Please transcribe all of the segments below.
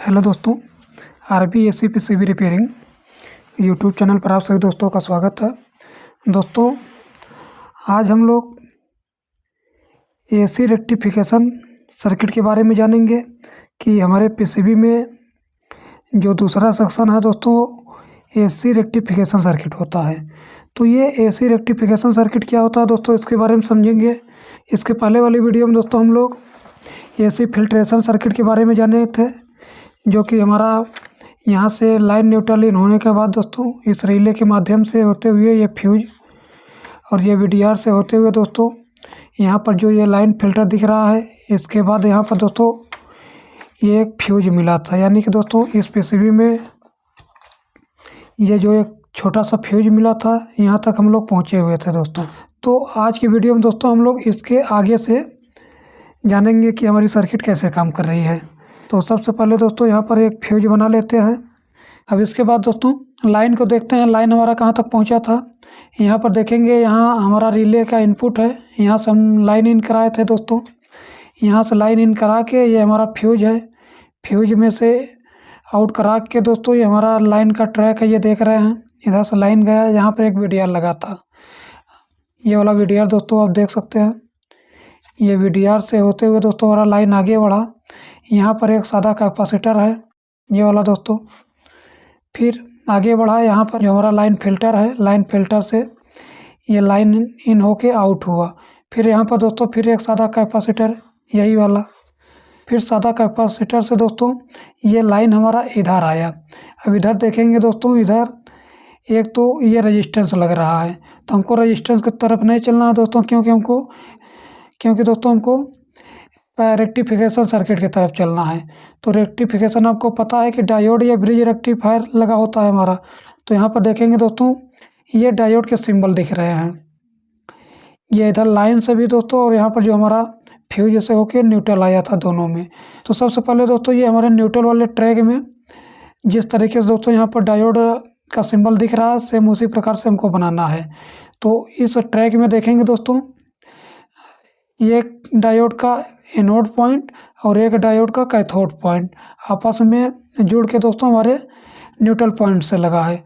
Hello दोस्तों, RB AC PCB repairing YouTube channel पर आप सभी दोस्तों का स्वागत है। दोस्तों, आज हम लोग एसी रेक्टिफिकेशन सर्किट के बारे में जानेंगे कि हमारे पीसीबी में जो दूसरा सेक्शन है दोस्तों, एसी रेक्टिफिकेशन सर्किट होता है। तो ये एसी रेक्टिफिकेशन सर्किट क्या होता है दोस्तों, इसके बारे में समझेंगे। इसके पहले वाली वीडियो में दोस्तों हम लोग एसी फिल्ट्रेशन सर्किट के बारे में जाने थे, जो कि हमारा यहाँ से लाइन न्यूट्रल इन होने के बाद दोस्तों इस रिले के माध्यम से होते हुए ये फ्यूज और ये वीडीआर से होते हुए दोस्तों यहाँ पर जो ये लाइन फिल्टर दिख रहा है, इसके बाद यहाँ पर दोस्तों ये एक फ्यूज मिला था। यानी कि दोस्तों इस पीसीबी में ये जो एक छोटा सा फ्यूज मिला था, यहाँ तक हम लोग पहुँचे हुए थे दोस्तों। तो आज की वीडियो में दोस्तों हम लोग इसके आगे से जानेंगे कि हमारी सर्किट कैसे काम कर रही है। तो सबसे पहले दोस्तों यहाँ पर एक फ्यूज बना लेते हैं। अब इसके बाद दोस्तों लाइन को देखते हैं, लाइन हमारा कहाँ तक पहुँचा था। यहाँ पर देखेंगे, यहाँ हमारा रिले का इनपुट है, यहाँ से हम लाइन इन कराए थे दोस्तों। यहाँ से लाइन इन करा के ये हमारा फ्यूज है, फ्यूज में से आउट करा के दोस्तों ये हमारा लाइन का ट्रैक है, ये देख रहे हैं। इधर से लाइन गया, यहाँ पर एक वीडीआर लगा था, ये वाला वीडीआर दोस्तों आप देख सकते हैं। ये वीडीआर से होते हुए दोस्तों हमारा लाइन आगे बढ़ा। यहाँ पर एक सादा कैपेसिटर है, ये वाला दोस्तों। फिर आगे बढ़ा, यहाँ पर जो हमारा लाइन फिल्टर है, लाइन फिल्टर से ये लाइन इन होके आउट हुआ। फिर यहाँ पर दोस्तों फिर एक सादा कैपेसिटर, यही वाला। फिर सादा कैपेसिटर से दोस्तों ये लाइन हमारा इधर आया। अब इधर देखेंगे दोस्तों, इधर एक तो ये रेजिस्टेंस लग रहा है, तो हमको रेजिस्टेंस की तरफ नहीं चलना है दोस्तों, क्योंकि दोस्तों हमको रेक्टिफिकेशन सर्किट की तरफ चलना है। तो रेक्टिफिकेशन आपको पता है कि डायोड या ब्रिज रेक्टिफायर लगा होता है हमारा। तो यहाँ पर देखेंगे दोस्तों ये डायोड के सिंबल दिख रहे हैं, ये इधर लाइन से भी दोस्तों, और यहाँ पर जो हमारा फ्यूज से होके न्यूट्रल आया था दोनों में। तो सबसे पहले दोस्तों ये हमारे न्यूट्रल वाले ट्रैक में जिस तरीके से दोस्तों यहाँ पर डायोड का सिंबल दिख रहा है, सेम उसी प्रकार से हमको बनाना है। तो इस ट्रैक में देखेंगे दोस्तों ये डायोड का एनोड पॉइंट और एक डायोड का कैथोड पॉइंट आपस में जुड़ के दोस्तों हमारे न्यूट्रल पॉइंट से लगा है।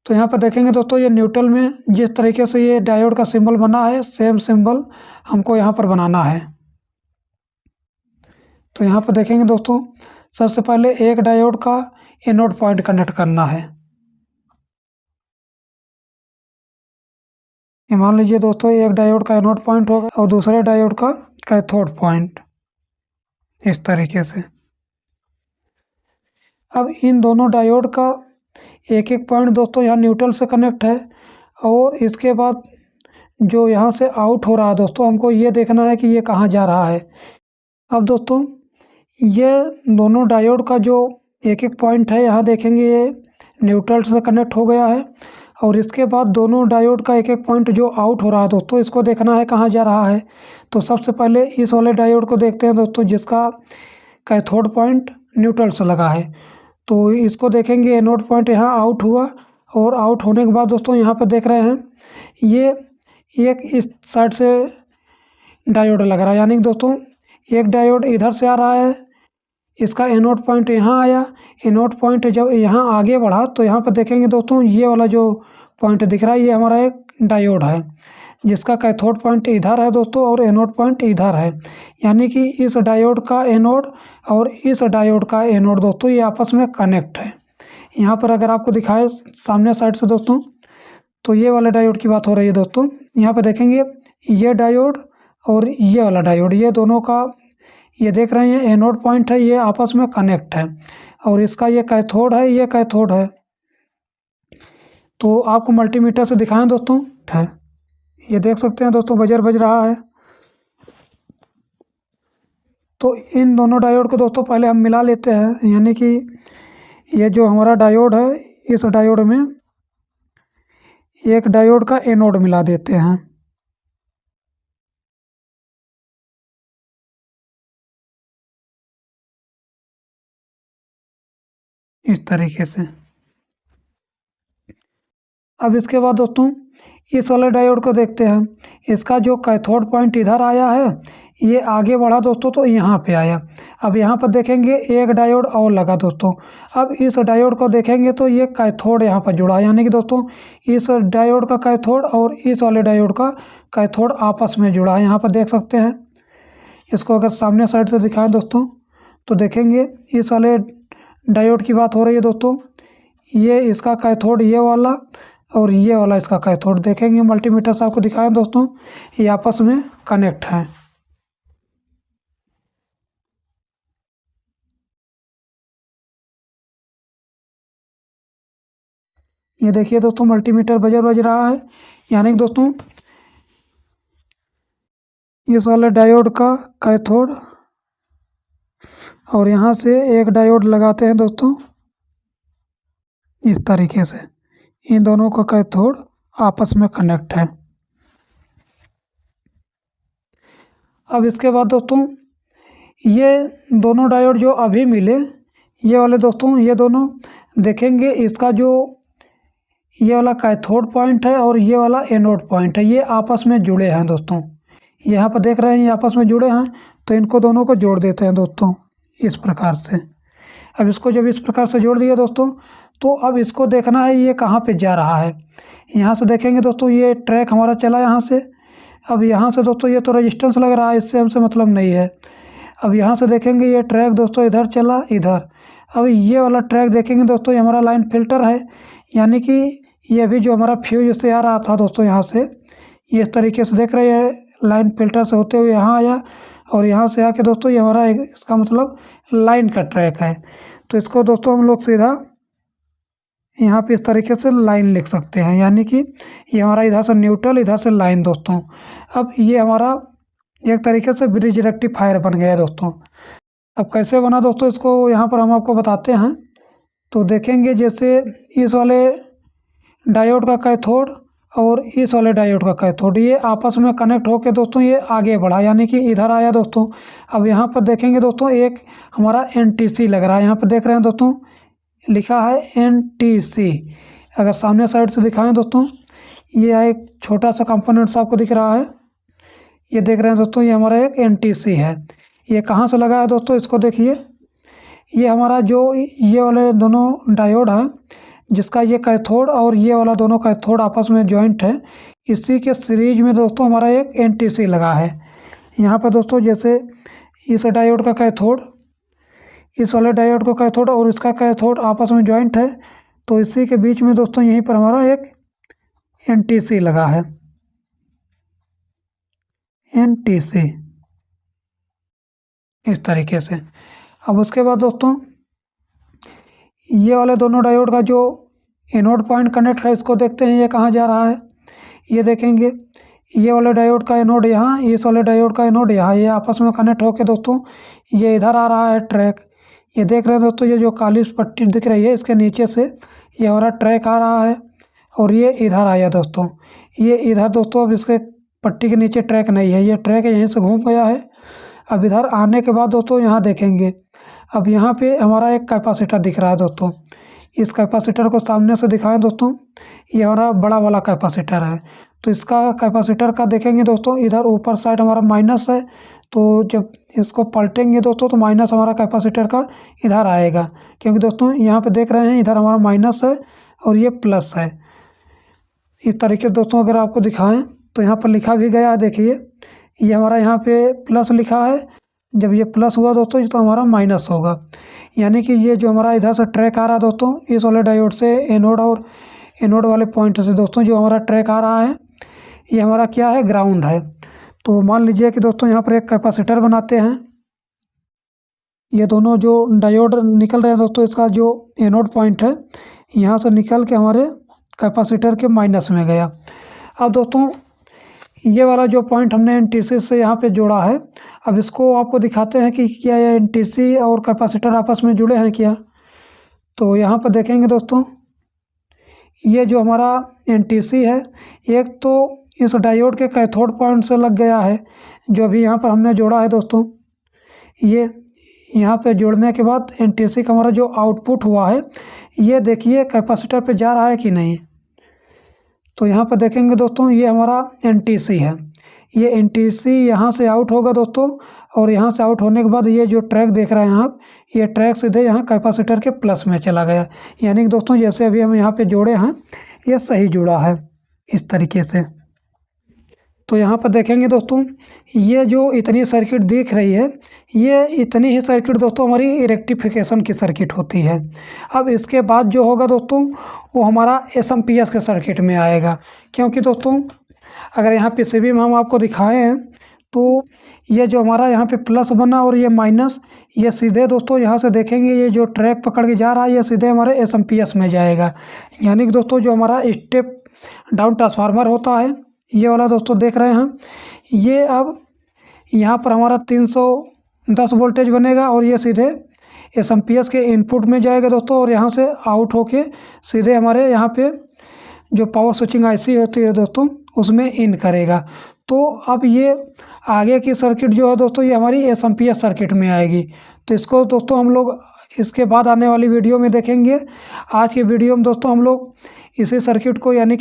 तो यहाँ पर देखेंगे दोस्तों ये न्यूट्रल में जिस तरीके से ये डायोड का सिंबल बना है, सेम सिंबल हमको यहाँ पर बनाना है। तो यहाँ पर देखेंगे दोस्तों सबसे पहले एक डायोड का एनोड पॉइंट कनेक्ट करना है। मान लीजिए दोस्तों एक डायोड का एनोड पॉइंट होगा और दूसरे डायोड का कैथोड पॉइंट, इस तरीके से। अब इन दोनों डायोड का एक एक पॉइंट दोस्तों यहाँ न्यूट्रल से कनेक्ट है, और इसके बाद जो यहाँ से आउट हो रहा है दोस्तों, हमको ये देखना है कि ये कहाँ जा रहा है। अब दोस्तों ये दोनों डायोड का जो एक एक पॉइंट है, यहाँ देखेंगे ये न्यूट्रल से कनेक्ट हो गया है, और इसके बाद दोनों डायोड का एक एक पॉइंट जो आउट हो रहा है दोस्तों, इसको देखना है कहाँ जा रहा है। तो सबसे पहले इस वाले डायोड को देखते हैं दोस्तों, जिसका कैथोड पॉइंट न्यूट्रल से लगा है। तो इसको देखेंगे, एनोड पॉइंट यहाँ आउट हुआ, और आउट होने के बाद दोस्तों यहाँ पर देख रहे हैं ये एक इस साइड से डायोड लग रहा है। यानी कि दोस्तों एक डायोड इधर से आ रहा है, इसका एनोड पॉइंट यहाँ आया। एनोड पॉइंट जब यहाँ आगे बढ़ा तो यहाँ पर देखेंगे दोस्तों ये वाला जो पॉइंट दिख रहा है, ये हमारा एक डायोड है, जिसका कैथोड पॉइंट इधर है दोस्तों और एनोड पॉइंट इधर है। यानी कि इस डायोड का एनोड और इस डायोड का एनोड दोस्तों ये आपस में कनेक्ट है। यहाँ पर अगर आपको दिखाए सामने साइड से दोस्तों, तो ये वाले डायोड की बात हो रही है दोस्तों। यहाँ पर देखेंगे ये डायोड और ये वाला डायोड, ये दोनों का ये देख रहे हैं एनोड पॉइंट है, ये आपस में कनेक्ट है, और इसका ये कैथोड है, ये कैथोड है। तो आपको मल्टीमीटर से दिखाएं दोस्तों, है ये देख सकते हैं दोस्तों, बजर बज रहा है। तो इन दोनों डायोड को दोस्तों पहले हम मिला लेते हैं। यानी कि ये जो हमारा डायोड है, इस डायोड में एक डायोड का एनोड मिला देते हैं, इस तरीके से। अब इसके बाद दोस्तों इस वाले डायोड को देखते हैं। इसका जो कैथोड पॉइंट इधर आया है, ये आगे बढ़ा दोस्तों तो यहाँ पे आया। अब यहाँ पर देखेंगे एक डायोड और लगा दोस्तों। अब इस डायोड को देखेंगे तो ये कैथोड यहाँ पर जुड़ा, यानी कि दोस्तों इस डायोड का कैथोड और इस वाले डायोड का कैथोड आपस में जुड़ा है। यहाँ पर देख सकते हैं। इसको अगर सामने साइड से दिखाएं दोस्तों तो देखेंगे इस वाले डायोड की बात हो रही है दोस्तों। ये इसका कैथोड ये वाला और ये वाला इसका कैथोड, देखेंगे मल्टीमीटर से आपको दिखाएं दोस्तों, ये आपस में कनेक्ट है। ये देखिए दोस्तों मल्टीमीटर बज रहा है, यानी कि दोस्तों इस वाले डायोड का कैथोड और यहाँ से एक डायोड लगाते हैं दोस्तों इस तरीके से, इन दोनों का कैथोड आपस में कनेक्ट है। अब इसके बाद दोस्तों ये दोनों डायोड जो अभी मिले, ये वाले दोस्तों, ये दोनों देखेंगे इसका जो ये वाला कैथोड पॉइंट है और ये वाला एनोड पॉइंट है, ये आपस में जुड़े हैं दोस्तों। यहाँ पर देख रहे हैं ये आपस में जुड़े हैं, तो इनको दोनों को जोड़ देते हैं दोस्तों इस प्रकार से। अब इसको जब इस प्रकार से जोड़ दिया दोस्तों, तो अब इसको देखना है ये कहाँ पे जा रहा है। यहाँ से देखेंगे दोस्तों ये ट्रैक हमारा चला यहाँ से। अब यहाँ से दोस्तों ये तो रेजिस्टेंस लग रहा है, इससे हमसे मतलब नहीं है। अब यहाँ से देखेंगे ये ट्रैक दोस्तों इधर चला इधर। अब ये वाला ट्रैक देखेंगे दोस्तों, ये हमारा लाइन फिल्टर है, यानी कि ये भी जो हमारा फ्यूज से आ रहा था दोस्तों यहाँ से, ये इस तरीके से देख रहे हैं लाइन फिल्टर से होते हुए यहाँ आया और यहाँ से आके दोस्तों ये हमारा इसका मतलब लाइन का ट्रैक है। तो इसको दोस्तों हम लोग सीधा यहाँ पे इस तरीके से लाइन लिख सकते हैं, यानी कि ये हमारा इधर से न्यूट्रल इधर से लाइन दोस्तों। अब ये हमारा एक तरीके से ब्रिज रेक्टिफायर बन गया है दोस्तों। अब कैसे बना दोस्तों, इसको यहाँ पर हम आपको बताते हैं। तो देखेंगे जैसे इस वाले डायोड का कैथोड और इस वाले डायोड का कैथोड ये आपस में कनेक्ट होकर दोस्तों ये आगे बढ़ा, यानी कि इधर आया दोस्तों। अब यहाँ पर देखेंगे दोस्तों एक हमारा NTC लग रहा है, यहाँ पर देख रहे हैं दोस्तों लिखा है NTC। अगर सामने साइड से दिखाएं दोस्तों, ये एक छोटा सा कंपोनेंट्स आपको दिख रहा है, ये देख रहे हैं दोस्तों, ये हमारा एक NTC है। ये कहाँ से लगा है दोस्तों, इसको देखिए, ये हमारा जो ये वाले दोनों डायोड हैं जिसका ये कैथोड और ये वाला दोनों कैथोड आपस में जॉइंट है, इसी के सीरीज में दोस्तों हमारा एक NTC लगा है। यहाँ पर दोस्तों जैसे इस डायोड का कैथोड इस वाले डायोड का कैथोड और इसका कैथोड आपस में जॉइंट है, तो इसी के बीच में दोस्तों यहीं पर हमारा एक NTC लगा है, NTC इस तरीके से। अब उसके बाद दोस्तों ये वाले दोनों डायोड का जो एनोड पॉइंट कनेक्ट है, इसको देखते हैं ये कहाँ जा रहा है। ये देखेंगे ये वाले डायोड का एनोड यहाँ, इस वाले डायोड का एनोड यहाँ, ये आपस में कनेक्ट होकर दोस्तों ये इधर आ रहा है ट्रैक। ये देख रहे हैं दोस्तों, ये जो काली पट्टी दिख रही है इसके नीचे से ये हमारा ट्रैक आ रहा है और ये इधर आया दोस्तों, ये इधर दोस्तों। अब इसके पट्टी के नीचे ट्रैक नहीं है, ये ट्रैक यहीं से घूम गया है। अब इधर आने के बाद दोस्तों यहाँ देखेंगे, अब यहाँ पे हमारा एक कैपेसिटर दिख रहा है दोस्तों। इस कैपेसिटर को सामने से दिखाएं दोस्तों, ये हमारा बड़ा वाला कैपेसिटर है। तो इसका कैपेसिटर का देखेंगे दोस्तों, इधर ऊपर साइड हमारा माइनस है, तो जब इसको पलटेंगे दोस्तों तो माइनस हमारा कैपेसिटर का इधर आएगा, क्योंकि दोस्तों यहाँ पे देख रहे हैं इधर हमारा माइनस है और ये प्लस है। इस तरीके से दोस्तों अगर आपको दिखाएं तो यहाँ पर लिखा भी गया है, देखिए ये हमारा यहाँ पे प्लस लिखा है, जब ये प्लस हुआ दोस्तों तो हमारा माइनस होगा, यानी कि ये जो हमारा इधर से ट्रैक आ रहा है दोस्तों इस वाले डायोड से एनोड और एनोड वाले पॉइंट से दोस्तों जो हमारा ट्रैक आ रहा है ये हमारा क्या है, ग्राउंड है। तो मान लीजिए कि दोस्तों यहाँ पर एक कैपेसिटर बनाते हैं, ये दोनों जो डायोड निकल रहे हैं दोस्तों, इसका जो एनोड पॉइंट है यहाँ से निकल के हमारे कैपेसिटर के माइनस में गया। अब दोस्तों ये वाला जो पॉइंट हमने NTC से यहाँ पे जोड़ा है, अब इसको आपको दिखाते हैं कि क्या ये NTC और कैपेसिटर आपस में जुड़े हैं क्या। तो यहाँ पर देखेंगे दोस्तों, ये जो हमारा NTC है एक तो इस डायोड के कैथोड पॉइंट से लग गया है, जो अभी यहाँ पर हमने जोड़ा है दोस्तों। ये यहाँ पे जोड़ने के बाद NTC का हमारा जो आउटपुट हुआ है ये देखिए कैपेसिटर पे जा रहा है कि नहीं। तो यहाँ पर देखेंगे दोस्तों, ये हमारा NTC है। ये NTC यहाँ से आउट होगा दोस्तों, और यहाँ से आउट होने के बाद ये जो ट्रैक देख रहे हैं आप, ये ट्रैक सीधे यहाँ कैपेसिटर के प्लस में चला गया। यानी कि दोस्तों जैसे अभी हम यहाँ पे जोड़े हैं, ये सही जुड़ा है इस तरीके से। तो यहाँ पर देखेंगे दोस्तों, ये जो इतनी सर्किट दिख रही है, ये इतनी ही सर्किट दोस्तों हमारी रेक्टिफिकेशन की सर्किट होती है। अब इसके बाद जो होगा दोस्तों, वो हमारा SMPS के सर्किट में आएगा। क्योंकि दोस्तों अगर यहाँ PCB में हम आपको दिखाए हैं, तो ये जो हमारा यहाँ पे प्लस बना और ये माइनस, ये सीधे दोस्तों यहाँ से देखेंगे, ये जो ट्रैक पकड़ के जा रहा है, ये सीधे हमारे SMPS में जाएगा। यानी कि दोस्तों जो हमारा स्टेप डाउन ट्रांसफार्मर होता है, ये वाला दोस्तों देख रहे हैं, ये अब यहाँ पर हमारा 310 वोल्टेज बनेगा और ये सीधे SMPS के इनपुट में जाएगा दोस्तों, और यहाँ से आउट होके सीधे हमारे यहाँ पे जो पावर स्विचिंग IC होती है दोस्तों, उसमें इन करेगा। तो अब ये आगे की सर्किट जो है दोस्तों, ये हमारी SMPS सर्किट में आएगी। तो इसको दोस्तों हम लोग इसके बाद आने वाली वीडियो में देखेंगे। आज की वीडियो में दोस्तों हम लोग इसी सर्किट को यानी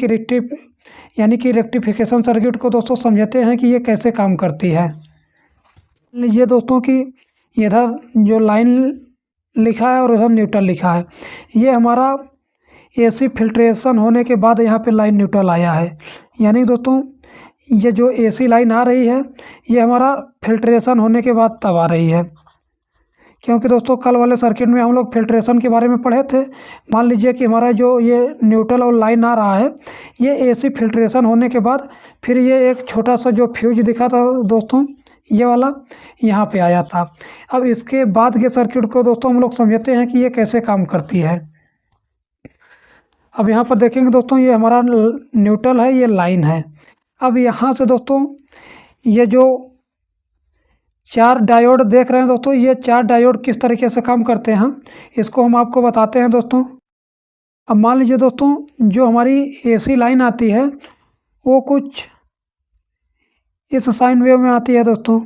कि रेक्टिफिकेशन सर्किट को दोस्तों समझते हैं कि ये कैसे काम करती है। लीजिए दोस्तों कि इधर जो लाइन लिखा है और इधर न्यूट्रल लिखा है, ये हमारा AC फिल्ट्रेशन होने के बाद यहाँ पे लाइन न्यूट्रल आया है। यानी दोस्तों ये जो AC लाइन आ रही है, ये हमारा फिल्ट्रेशन होने के बाद तब आ रही है। क्योंकि दोस्तों कल वाले सर्किट में हम लोग फिल्ट्रेशन के बारे में पढ़े थे। मान लीजिए कि हमारा जो ये न्यूट्रल और लाइन आ रहा है, ये AC फिल्ट्रेशन होने के बाद फिर ये एक छोटा सा जो फ्यूज दिखा था दोस्तों, ये वाला यहाँ पे आया था। अब इसके बाद के सर्किट को दोस्तों हम लोग समझते हैं कि ये कैसे काम करती है। अब यहाँ पर देखेंगे दोस्तों, ये हमारा न्यूट्रल है, ये लाइन है। अब यहाँ से दोस्तों ये जो 4 डायोड देख रहे हैं दोस्तों, ये 4 डायोड किस तरीके से काम करते हैं, इसको हम आपको बताते हैं दोस्तों। अब मान लीजिए दोस्तों, जो हमारी AC लाइन आती है, वो कुछ इस साइन वेव में आती है दोस्तों।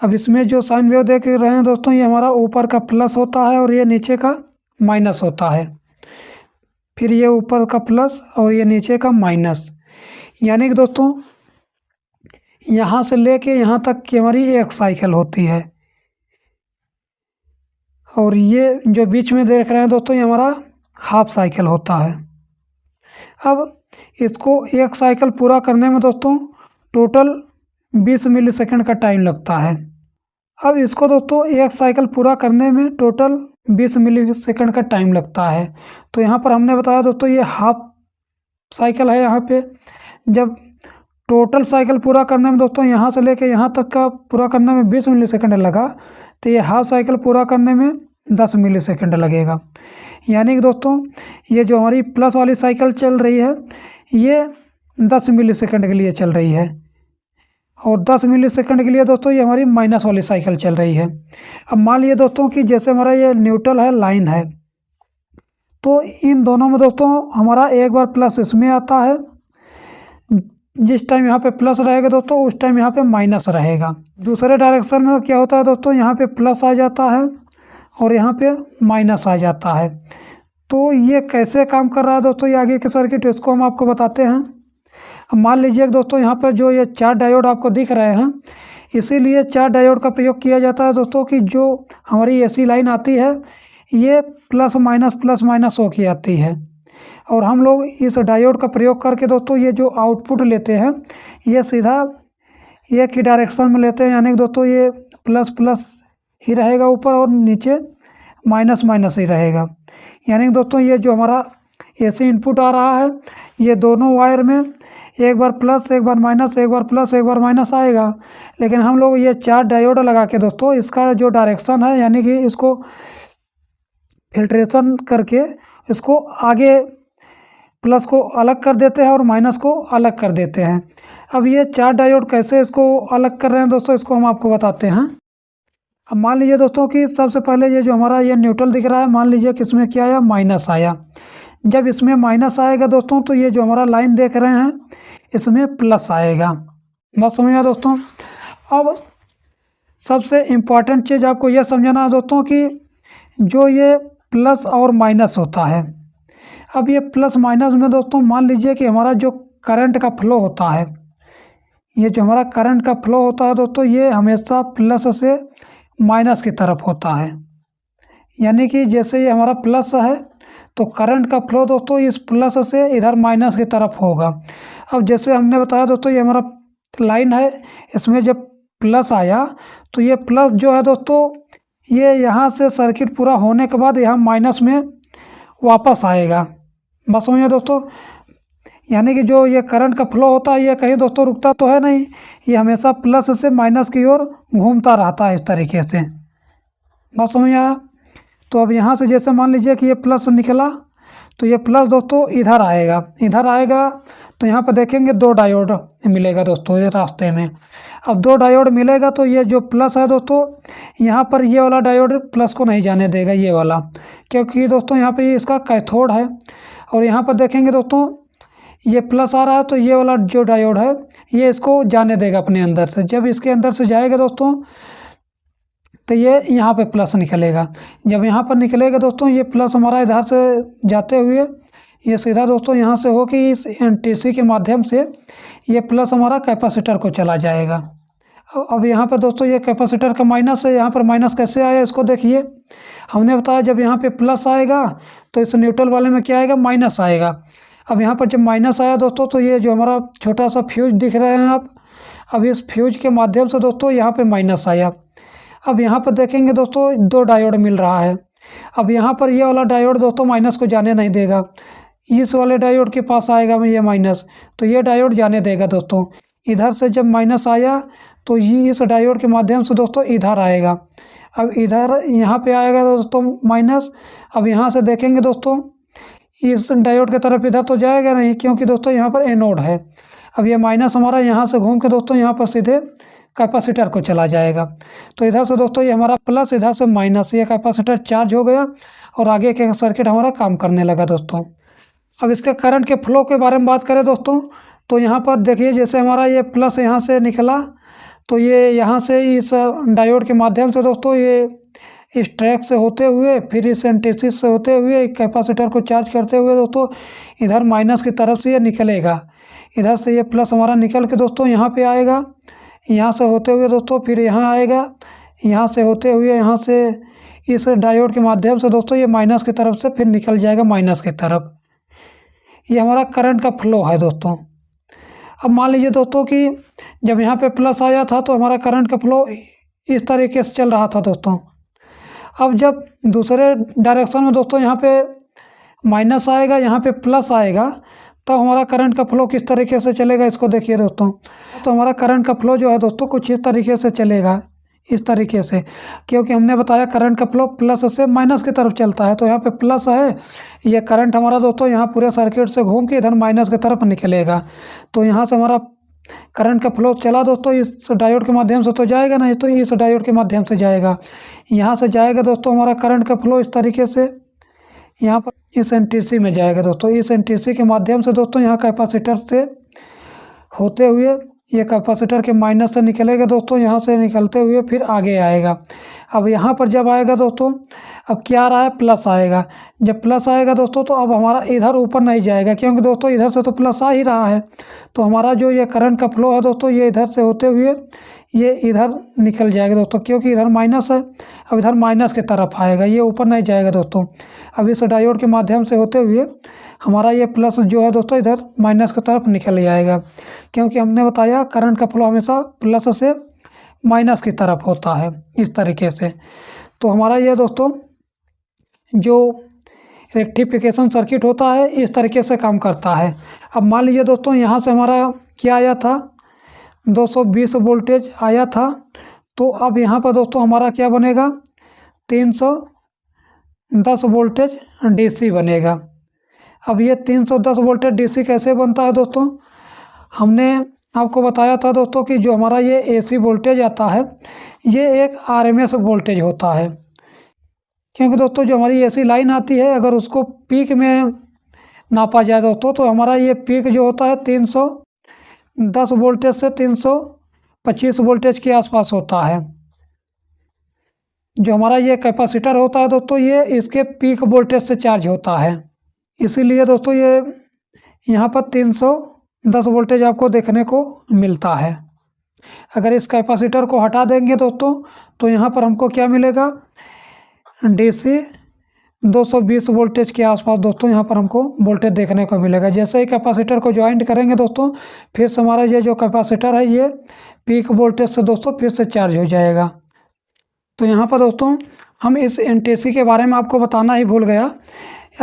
अब इसमें जो साइन वेव देख रहे हैं दोस्तों, ये हमारा ऊपर का प्लस होता है और ये नीचे का माइनस होता है। फिर ये ऊपर का प्लस और ये नीचे का माइनस। यानी कि दोस्तों यहाँ से लेके यहाँ तक की हमारी एक साइकिल होती है, और ये जो बीच में देख रहे हैं दोस्तों, ये हमारा हाफ साइकिल होता है। अब इसको एक साइकिल पूरा करने में दोस्तों टोटल 20 मिलीसेकंड का टाइम लगता है। अब इसको दोस्तों एक साइकिल पूरा करने में टोटल 20 मिलीसेकंड का टाइम लगता है। तो यहाँ पर हमने बताया दोस्तों, ये हाफ साइकिल है। यहाँ पे जब टोटल साइकिल पूरा करने में दोस्तों यहाँ से लेके यहाँ तक का पूरा करने में 20 मिलीसेकंड लगा, तो ये हाफ साइकिल पूरा करने में 10 मिलीसेकंड लगेगा। यानी कि दोस्तों ये जो हमारी प्लस वाली साइकिल चल रही है, ये 10 मिलीसेकंड के लिए चल रही है, और 10 मिलीसेकंड के लिए दोस्तों ये हमारी माइनस वाली साइकिल चल रही है। अब मान लीजिए दोस्तों कि जैसे हमारा ये न्यूट्रल है, लाइन है, तो इन दोनों में दोस्तों हमारा एक बार प्लस इसमें आता है। जिस टाइम यहाँ पे प्लस रहेगा दोस्तों, उस टाइम यहाँ पे माइनस रहेगा। दूसरे डायरेक्शन में क्या होता है दोस्तों, यहाँ पे प्लस आ जाता है और यहाँ पे माइनस आ जाता है। तो ये कैसे काम कर रहा है दोस्तों, ये आगे के सर्किट, इसको हम आपको बताते हैं। अब मान लीजिए दोस्तों, यहाँ पर जो ये 4 डायोड आपको दिख रहे हैं, इसीलिए 4 डायोड का प्रयोग किया जाता है दोस्तों कि जो हमारी AC लाइन आती है, ये प्लस माइनस हो के आती है, और हम लोग इस डायोड का प्रयोग करके दोस्तों ये जो आउटपुट लेते हैं, ये सीधा एक ही डायरेक्शन में लेते हैं। यानी कि दोस्तों ये प्लस ही रहेगा ऊपर, और नीचे माइनस ही रहेगा। यानी कि दोस्तों ये जो हमारा AC इनपुट आ रहा है, ये दोनों वायर में एक बार प्लस, एक बार माइनस, एक बार प्लस, एक बार माइनस आएगा। लेकिन हम लोग ये 4 डायोड लगा के दोस्तों इसका जो डायरेक्शन है, यानी कि इसको फिल्ट्रेशन करके इसको आगे प्लस को अलग कर देते हैं और माइनस को अलग कर देते हैं। अब ये 4 डायोड कैसे इसको अलग कर रहे हैं दोस्तों, इसको हम आपको बताते हैं। अब मान लीजिए दोस्तों कि सबसे पहले ये जो हमारा ये न्यूट्रल दिख रहा है, मान लीजिए कि इसमें क्या आया, माइनस आया। जब इसमें माइनस आएगा दोस्तों, तो ये जो हमारा लाइन देख रहे हैं, इसमें प्लस आएगा। बात समझ आया दोस्तों। अब सबसे इम्पॉर्टेंट चीज़ आपको यह समझना है दोस्तों कि जो ये प्लस और माइनस होता है। अब ये प्लस माइनस में दोस्तों मान लीजिए कि हमारा जो करंट का फ्लो होता है, ये जो हमारा करंट का फ्लो होता है दोस्तों, ये हमेशा प्लस से माइनस की तरफ होता है। यानी कि जैसे ये हमारा प्लस है तो करंट का फ्लो दोस्तों इस प्लस से इधर माइनस की तरफ होगा। अब जैसे हमने बताया दोस्तों, ये हमारा लाइन है, इसमें जब प्लस आया तो ये प्लस जो है दोस्तों, ये यहाँ से सर्किट पूरा होने के बाद यहाँ माइनस में वापस आएगा। बस समझिए दोस्तों, यानी कि जो ये करंट का फ्लो होता है ये कहीं दोस्तों रुकता तो है नहीं, ये हमेशा प्लस से माइनस की ओर घूमता रहता है इस तरीके से। बात समझ आया? तो अब यहाँ से जैसे मान लीजिए कि ये प्लस निकला तो ये प्लस दोस्तों इधर आएगा, इधर आएगा तो यहाँ पर देखेंगे 2 डायोड मिलेगा दोस्तों ये रास्ते में। अब 2 डायोड मिलेगा तो ये जो प्लस है दोस्तों, यहाँ पर ये वाला डायोड प्लस को नहीं जाने देगा, ये वाला, क्योंकि दोस्तों यहाँ पर ये इसका कैथोड है। और यहाँ पर देखेंगे दोस्तों ये प्लस आ रहा है तो ये वाला जो डायोड है ये इसको जाने देगा अपने अंदर से। जब इसके अंदर से जाएगा दोस्तों तो ये यहाँ पे प्लस निकलेगा। जब यहाँ पर निकलेगा दोस्तों ये प्लस हमारा इधर से जाते हुए ये सीधा दोस्तों यहाँ से हो कि इस एनटीसी के माध्यम से ये प्लस हमारा कैपेसिटर को चला जाएगा। अब यहाँ पर दोस्तों ये कैपेसिटर का माइनस है, यहाँ पर माइनस कैसे आया इसको देखिए। हमने बताया जब यहाँ पे प्लस आएगा तो इस न्यूट्रल वाले में क्या आएगा, माइनस आएगा। अब यहाँ पर जब माइनस आया दोस्तों तो ये जो हमारा छोटा सा फ्यूज दिख रहे हैं आप, अब इस फ्यूज के माध्यम से दोस्तों यहाँ पे माइनस आया। अब यहाँ पर देखेंगे दोस्तों 2 डायोड मिल रहा है। अब यहाँ पर ये वाला डायोड दोस्तों माइनस को जाने नहीं देगा, इस वाले डायोड के पास आएगा ये माइनस, तो ये डायोड जाने देगा दोस्तों। इधर से जब माइनस आया तो ये इस डायोड के माध्यम से दोस्तों इधर आएगा। अब इधर यहाँ पे आएगा दोस्तों माइनस। अब यहाँ से देखेंगे दोस्तों इस डायोड की तरफ इधर तो जाएगा नहीं, क्योंकि दोस्तों यहाँ पर एनोड है। अब ये माइनस हमारा यहाँ से घूम के दोस्तों यहाँ पर सीधे कैपेसिटर को चला जाएगा। तो इधर से दोस्तों ये हमारा प्लस, इधर से माइनस, ये कैपेसिटर चार्ज हो गया और आगे के सर्किट हमारा काम करने लगा दोस्तों। अब इसके करंट के फ्लो के बारे में बात करें दोस्तों, तो यहाँ पर देखिए जैसे हमारा ये प्लस यहाँ से निकला तो ये यहाँ से इस डायोड के माध्यम से दोस्तों ये इस ट्रैक से होते हुए फिर इस एंटीसिस से होते हुए कैपेसिटर को चार्ज करते हुए दोस्तों इधर माइनस की तरफ से ये निकलेगा। इधर से ये प्लस हमारा निकल के दोस्तों यहाँ पे आएगा, यहाँ से होते हुए दोस्तों फिर यहाँ आएगा, यहाँ से होते हुए यहाँ से इस डायोड के माध्यम से दोस्तों ये माइनस की तरफ से फिर निकल जाएगा माइनस की तरफ। ये हमारा करंट का फ्लो है दोस्तों। अब मान लीजिए दोस्तों कि जब यहाँ पे प्लस आया था तो हमारा करंट का फ्लो इस तरीके से चल रहा था दोस्तों। अब जब दूसरे डायरेक्शन में दोस्तों यहाँ पे माइनस आएगा, यहाँ पे प्लस आएगा, तो हमारा करंट का फ्लो किस तरीके से चलेगा इसको देखिए दोस्तों। तो हमारा करंट का फ्लो जो है दोस्तों कुछ इस तरीके से चलेगा, इस तरीके से, क्योंकि हमने बताया करंट का फ्लो प्लस से माइनस की तरफ चलता है। तो यहाँ पे प्लस है, ये करंट हमारा दोस्तों यहाँ पूरे सर्किट से घूम के इधर माइनस की तरफ निकलेगा। तो यहाँ से हमारा करंट का फ्लो चला दोस्तों इस डायोड के माध्यम से तो जाएगा नहीं, तो इस डायोड के माध्यम से जाएगा। यहाँ से जाएगा दोस्तों हमारा करंट का फ्लो इस तरीके से यहाँ पर इस एनटीसी में जाएगा दोस्तों। इस एनटीसी के माध्यम से दोस्तों यहाँ कैपेसिटर से होते हुए ये कैपेसिटर के माइनस से निकलेगा दोस्तों, यहाँ से निकलते हुए फिर आगे आएगा। अब यहाँ पर जब आएगा दोस्तों, अब क्या आ रहा है, प्लस आएगा। जब प्लस आएगा दोस्तों तो अब हमारा इधर ऊपर नहीं जाएगा, क्योंकि दोस्तों इधर से तो प्लस आ ही रहा है। तो हमारा जो ये करंट का फ्लो है दोस्तों ये इधर से होते हुए ये इधर निकल जाएगा दोस्तों, क्योंकि इधर माइनस है। अब इधर माइनस की तरफ आएगा, ये ऊपर नहीं जाएगा दोस्तों। अब इस डायोड के माध्यम से होते हुए हमारा ये प्लस जो है दोस्तों इधर माइनस की तरफ निकल जाएगा, क्योंकि हमने बताया करंट का फ्लो हमेशा प्लस से माइनस की तरफ होता है इस तरीके से। तो हमारा ये दोस्तों जो रेक्टिफिकेशन सर्किट होता है इस तरीके से काम करता है। अब मान लीजिए दोस्तों यहाँ से हमारा क्या आया था, 220 वोल्टेज आया था, तो अब यहाँ पर दोस्तों हमारा क्या बनेगा, 310 वोल्टेज डीसी बनेगा। अब ये 310 वोल्टेज डीसी कैसे बनता है दोस्तों, हमने आपको बताया था दोस्तों कि जो हमारा ये एसी वोल्टेज आता है ये एक आरएमएस वोल्टेज होता है। क्योंकि दोस्तों जो हमारी एसी लाइन आती है अगर उसको पीक में नापा जाए दोस्तों तो हमारा ये पीक जो होता है 310 वोल्टेज से 325 वोल्टेज के आसपास होता है। जो हमारा ये कैपेसिटर होता है दोस्तों, ये इसके पीक वोल्टेज से चार्ज होता है। इसीलिए दोस्तों ये यहाँ पर 310 वोल्टेज आपको देखने को मिलता है। अगर इस कैपेसिटर को हटा देंगे दोस्तों तो यहाँ पर हमको क्या मिलेगा, DC 220 वोल्टेज के आसपास दोस्तों यहाँ पर हमको वोल्टेज देखने को मिलेगा। जैसे ही कैपेसिटर को ज्वाइंट करेंगे दोस्तों, फिर से हमारा ये जो कैपेसिटर है ये पीक वोल्टेज से दोस्तों फिर से चार्ज हो जाएगा। तो यहाँ पर दोस्तों हम इस NTC के बारे में आपको बताना ही भूल गया।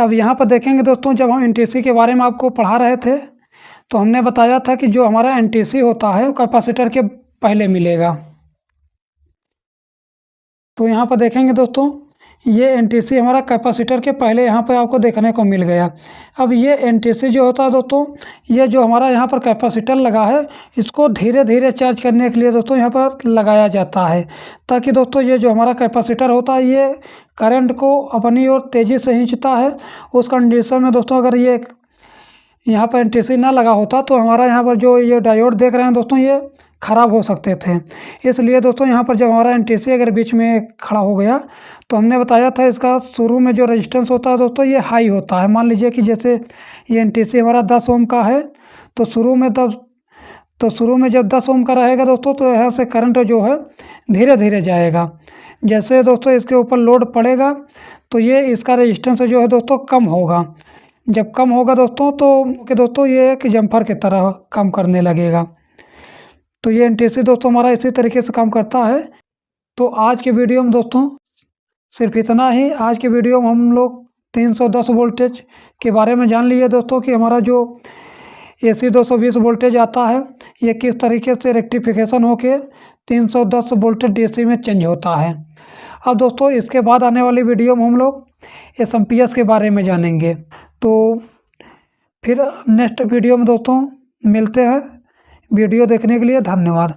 अब यहाँ पर देखेंगे दोस्तों, जब हम NTC के बारे में आपको पढ़ा रहे थे तो हमने बताया था कि जो हमारा NTC होता है वो कैपेसिटर के पहले मिलेगा। तो यहाँ पर देखेंगे दोस्तों, ये NTC हमारा कैपेसिटर के पहले यहाँ पर आपको देखने को मिल गया। अब ये NTC जो होता है दोस्तों, ये जो हमारा यहाँ पर कैपेसिटर लगा है, इसको धीरे धीरे चार्ज करने के लिए दोस्तों यहाँ पर लगाया जाता है, ताकि दोस्तों ये जो हमारा कैपेसिटर होता है ये करंट को अपनी ओर तेज़ी से खींचता है। उस कंडीशन में दोस्तों अगर ये यहाँ पर NTC ना लगा होता तो हमारा यहाँ पर जो ये डायोड देख रहे हैं दोस्तों, ये ख़राब हो सकते थे। इसलिए दोस्तों यहाँ पर जब हमारा NTC अगर बीच में खड़ा हो गया तो हमने बताया था इसका शुरू में जो रेजिस्टेंस होता है दोस्तों ये हाई होता है। मान लीजिए कि जैसे ये NTC हमारा 10 ओम का है, तो शुरू में जब 10 ओम का रहेगा दोस्तों तो यहाँ से करंट जो है धीरे धीरे जाएगा। जैसे दोस्तों इसके ऊपर लोड पड़ेगा तो ये इसका रेजिस्टेंस जो है दोस्तों कम होगा। जब कम होगा दोस्तों ये एक जम्पर की तरह काम करने लगेगा। तो ये NTC दोस्तों हमारा इसी तरीके से काम करता है। तो आज के वीडियो में दोस्तों सिर्फ इतना ही। आज के वीडियो में हम लोग 310 वोल्टेज के बारे में जान लिए दोस्तों, कि हमारा जो AC 220 वोल्टेज आता है ये किस तरीके से रेक्टिफिकेशन होके 310 वोल्टेज DC में चेंज होता है। अब दोस्तों इसके बाद आने वाली वीडियो में हम लोग SMPS के बारे में जानेंगे। तो फिर नेक्स्ट वीडियो में दोस्तों मिलते हैं। वीडियो देखने के लिए धन्यवाद।